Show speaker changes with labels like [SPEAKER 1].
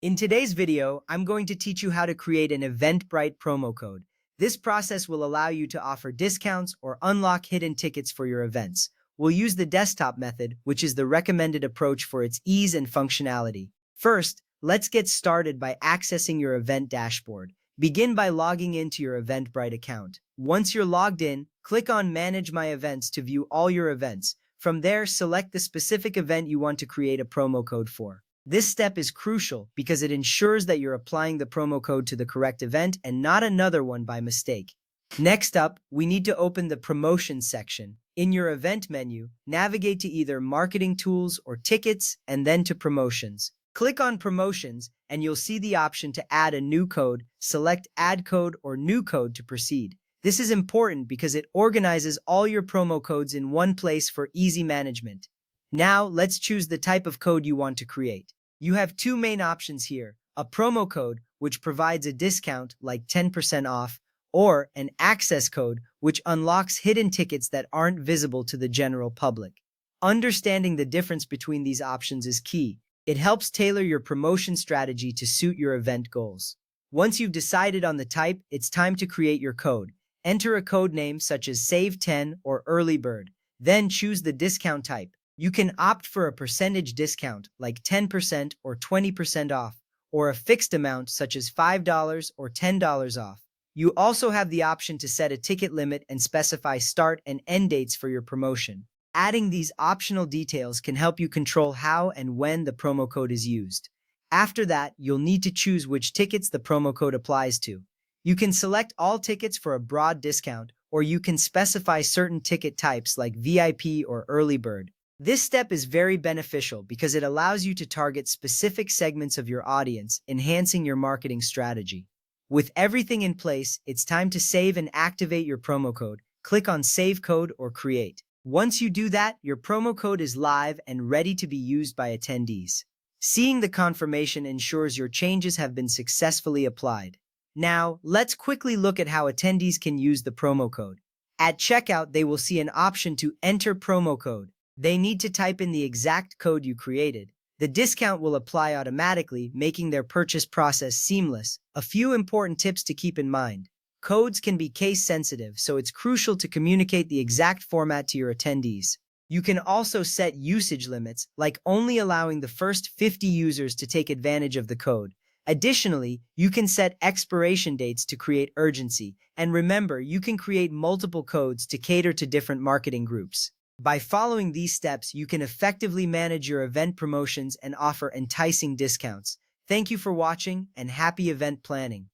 [SPEAKER 1] In today's video, I'm going to teach you how to create an Eventbrite promo code. This process will allow you to offer discounts or unlock hidden tickets for your events. We'll use the desktop method, which is the recommended approach for its ease and functionality. First, let's get started by accessing your event dashboard. Begin by logging into your Eventbrite account. Once you're logged in, click on Manage My Events to view all your events. From there, select the specific event you want to create a promo code for. This step is crucial because it ensures that you're applying the promo code to the correct event and not another one by mistake. Next up, we need to open the Promotions section. In your event menu, navigate to either Marketing Tools or Tickets and then to Promotions. Click on Promotions and you'll see the option to add a new code. Select Add Code or New Code to proceed. This is important because it organizes all your promo codes in one place for easy management. Now, let's choose the type of code you want to create. You have two main options here: a promo code, which provides a discount like 10% off, or an access code, which unlocks hidden tickets that aren't visible to the general public. Understanding the difference between these options is key. It helps tailor your promotion strategy to suit your event goals. Once you've decided on the type, it's time to create your code. Enter a code name such as Save 10 or Early Bird. Then choose the discount type. You can opt for a percentage discount like 10% or 20% off, or a fixed amount such as $5 or $10 off. You also have the option to set a ticket limit and specify start and end dates for your promotion. Adding these optional details can help you control how and when the promo code is used. After that, you'll need to choose which tickets the promo code applies to. You can select all tickets for a broad discount, or you can specify certain ticket types like VIP or Early Bird. This step is very beneficial because it allows you to target specific segments of your audience, enhancing your marketing strategy. With everything in place, it's time to save and activate your promo code. Click on Save Code or Create. Once you do that, your promo code is live and ready to be used by attendees. Seeing the confirmation ensures your changes have been successfully applied. Now, let's quickly look at how attendees can use the promo code. At checkout, they will see an option to enter promo code. They need to type in the exact code you created. The discount will apply automatically, making their purchase process seamless. A few important tips to keep in mind. Codes can be case sensitive, so it's crucial to communicate the exact format to your attendees. You can also set usage limits, like only allowing the first 50 users to take advantage of the code. Additionally, you can set expiration dates to create urgency. And remember, you can create multiple codes to cater to different marketing groups. By following these steps, you can effectively manage your event promotions and offer enticing discounts. Thank you for watching and happy event planning.